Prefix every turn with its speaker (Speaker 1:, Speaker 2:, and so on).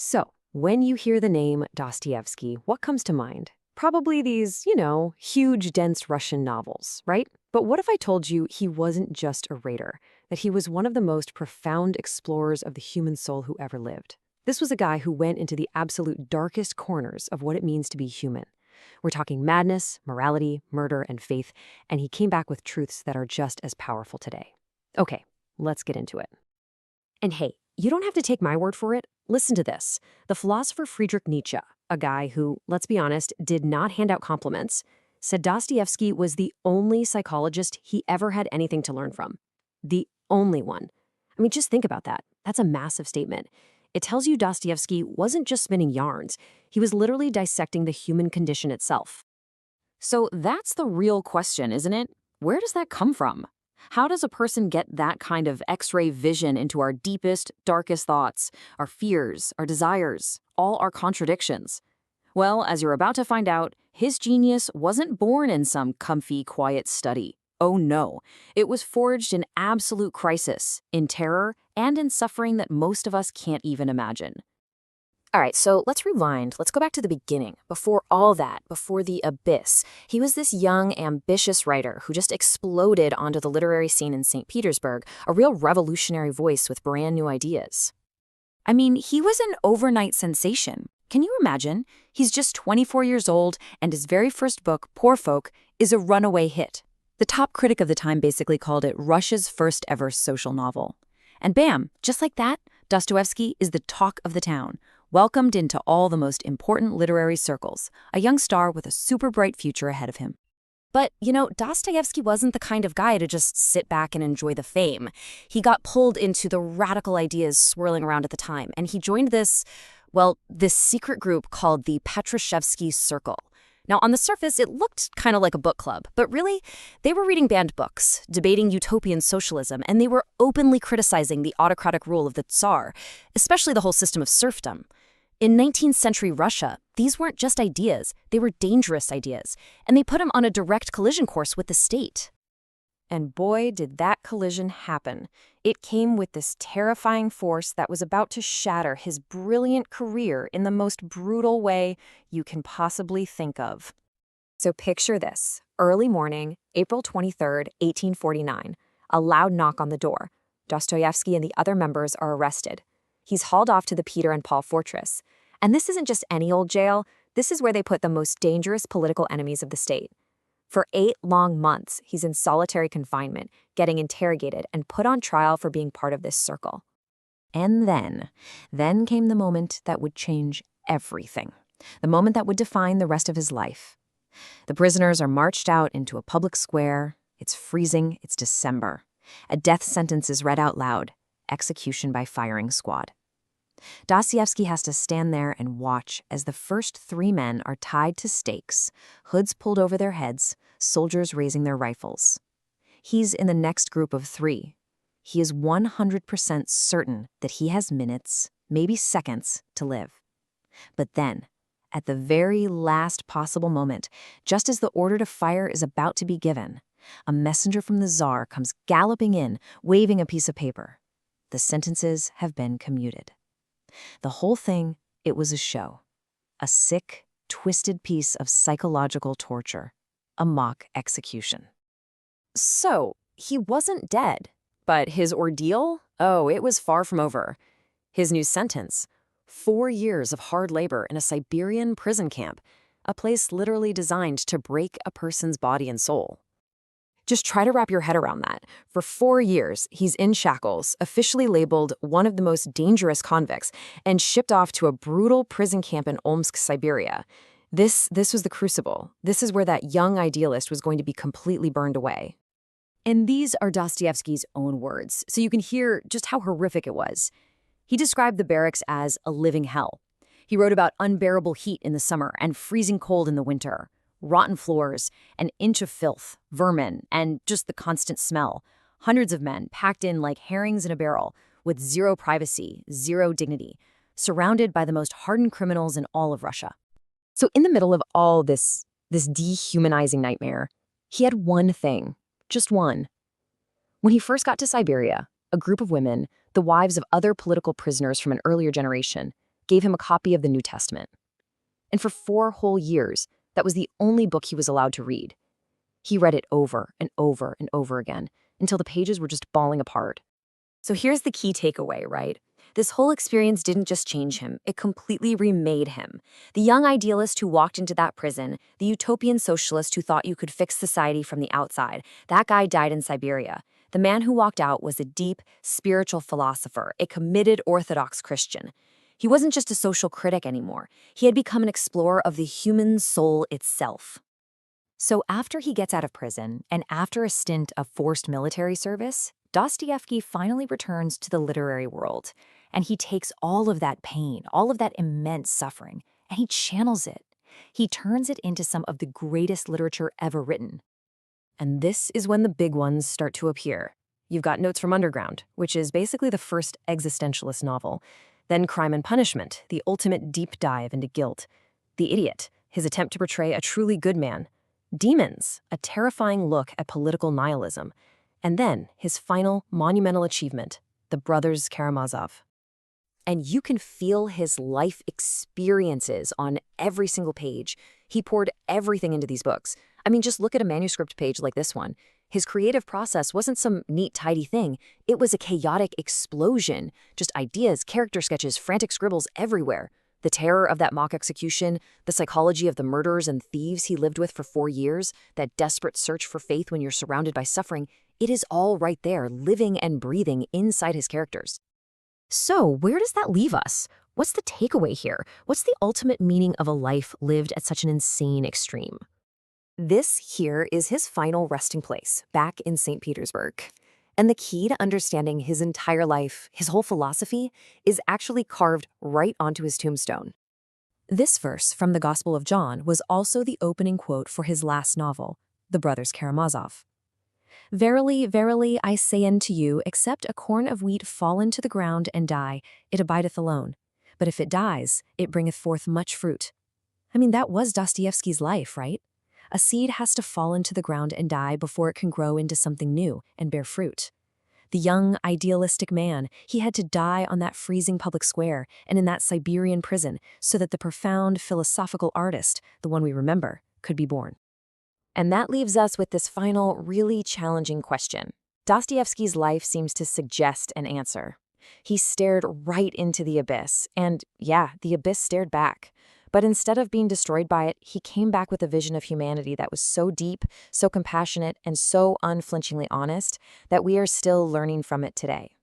Speaker 1: So, when you hear the name Dostoevsky, what comes to mind? Probably these, huge, dense Russian novels, right? But what if I told you he wasn't just a raider, that he was one of the most profound explorers of the human soul who ever lived? This was a guy who went into the absolute darkest corners of what it means to be human. We're talking madness, morality, murder, and faith, and he came back with truths that are just as powerful today. Okay, let's get into it. And hey, you don't have to take my word for it. Listen to this. The philosopher Friedrich Nietzsche, a guy who, let's be honest, did not hand out compliments, said Dostoevsky was the only psychologist he ever had anything to learn from. The only one. I mean, just think about that. That's a massive statement. It tells you Dostoevsky wasn't just spinning yarns. He was literally dissecting the human condition itself.
Speaker 2: So that's the real question, isn't it? Where does that come from? How does a person get that kind of X-ray vision into our deepest, darkest thoughts, our fears, our desires, all our contradictions? Well, as you're about to find out, his genius wasn't born in some comfy, quiet study. Oh no, it was forged in absolute crisis, in terror, and in suffering that most of us can't even imagine.
Speaker 3: All right, so let's rewind. Let's go back to the beginning. Before all that, before the abyss, he was this young, ambitious writer who just exploded onto the literary scene in St. Petersburg, a real revolutionary voice with brand new ideas.
Speaker 2: I mean, he was an overnight sensation. Can you imagine? He's just 24 years old, and his very first book, Poor Folk, is a runaway hit. The top critic of the time basically called it Russia's first ever social novel. And bam, just like that, Dostoevsky is the talk of the town, welcomed into all the most important literary circles, a young star with a super bright future ahead of him.
Speaker 3: But, Dostoevsky wasn't the kind of guy to just sit back and enjoy the fame. He got pulled into the radical ideas swirling around at the time, and he joined this secret group called the Patrashevsky Circle. Now, on the surface, it looked kind of like a book club, but really, they were reading banned books, debating utopian socialism, and they were openly criticizing the autocratic rule of the Tsar, especially the whole system of serfdom. In 19th century Russia, these weren't just ideas, they were dangerous ideas, and they put him on a direct collision course with the state.
Speaker 1: And boy, did that collision happen. It came with this terrifying force that was about to shatter his brilliant career in the most brutal way you can possibly think of. So picture this. Early morning, April 23rd, 1849. A loud knock on the door. Dostoevsky and the other members are arrested. He's hauled off to the Peter and Paul fortress. And this isn't just any old jail. This is where they put the most dangerous political enemies of the state. For 8 long months, he's in solitary confinement, getting interrogated and put on trial for being part of this circle. And then came the moment that would change everything. The moment that would define the rest of his life. The prisoners are marched out into a public square. It's freezing. It's December. A death sentence is read out loud. Execution by firing squad. Dostoevsky has to stand there and watch as the first 3 men are tied to stakes, hoods pulled over their heads, soldiers raising their rifles. He's in the next group of 3. He is 100% certain that he has minutes, maybe seconds, to live. But then, at the very last possible moment, just as the order to fire is about to be given, a messenger from the Tsar comes galloping in, waving a piece of paper. The sentences have been commuted. The whole thing, it was a show. A sick, twisted piece of psychological torture. A mock execution. So, he wasn't dead. But his ordeal? Oh, it was far from over. His new sentence, 4 years of hard labor in a Siberian prison camp, a place literally designed to break a person's body and soul. Just try to wrap your head around that. For 4 years, he's in shackles, officially labeled one of the most dangerous convicts, and shipped off to a brutal prison camp in Omsk, Siberia. This was the crucible. This is where that young idealist was going to be completely burned away.
Speaker 2: And these are Dostoevsky's own words, so you can hear just how horrific it was. He described the barracks as a living hell. He wrote about unbearable heat in the summer and freezing cold in the winter. Rotten floors, an inch of filth, vermin, and just the constant smell. Hundreds of men packed in like herrings in a barrel, with zero privacy, zero dignity, surrounded by the most hardened criminals in all of Russia.
Speaker 1: So in the middle of all this dehumanizing nightmare, he had one thing, just one. When he first got to Siberia, a group of women, the wives of other political prisoners from an earlier generation,
Speaker 2: gave him a copy of the New Testament. And for 4 whole years, that was the only book he was allowed to read. He read it over and over and over again until the pages were just falling apart. So here's the key takeaway, right? This whole experience didn't just change him, it completely remade him. The young idealist who walked into that prison, the utopian socialist who thought you could fix society from the outside, that guy died in Siberia. The man who walked out was a deep, spiritual philosopher, a committed Orthodox Christian. He wasn't just a social critic anymore. He had become an explorer of the human soul itself.
Speaker 1: So after he gets out of prison, and after a stint of forced military service, Dostoevsky finally returns to the literary world, and he takes all of that pain, all of that immense suffering, and he channels it. He turns it into some of the greatest literature ever written.
Speaker 2: And this is when the big ones start to appear. You've got Notes from Underground, which is basically the first existentialist novel. Then Crime and Punishment, the ultimate deep dive into guilt. The Idiot, his attempt to portray a truly good man. Demons, a terrifying look at political nihilism. And then his final monumental achievement, The Brothers Karamazov. And you can feel his life experiences on every single page. He poured everything into these books. I mean, just look at a manuscript page like this one. His creative process wasn't some neat, tidy thing. It was a chaotic explosion. Just ideas, character sketches, frantic scribbles everywhere. The terror of that mock execution, the psychology of the murderers and thieves he lived with for 4 years, that desperate search for faith when you're surrounded by suffering, it is all right there, living and breathing inside his characters.
Speaker 3: So, where does that leave us? What's the takeaway here? What's the ultimate meaning of a life lived at such an insane extreme?
Speaker 1: This here is his final resting place, back in St. Petersburg. And the key to understanding his entire life, his whole philosophy, is actually carved right onto his tombstone. This verse from the Gospel of John was also the opening quote for his last novel, The Brothers Karamazov. "Verily, verily, I say unto you, except a corn of wheat fall into the ground and die, it abideth alone. But if it dies, it bringeth forth much fruit." I mean, that was Dostoevsky's life, right? A seed has to fall into the ground and die before it can grow into something new and bear fruit. The young, idealistic man, he had to die on that freezing public square and in that Siberian prison so that the profound philosophical artist, the one we remember, could be born. And that leaves us with this final, really challenging question. Dostoevsky's life seems to suggest an answer. He stared right into the abyss, and yeah, the abyss stared back. But instead of being destroyed by it, he came back with a vision of humanity that was so deep, so compassionate, and so unflinchingly honest that we are still learning from it today.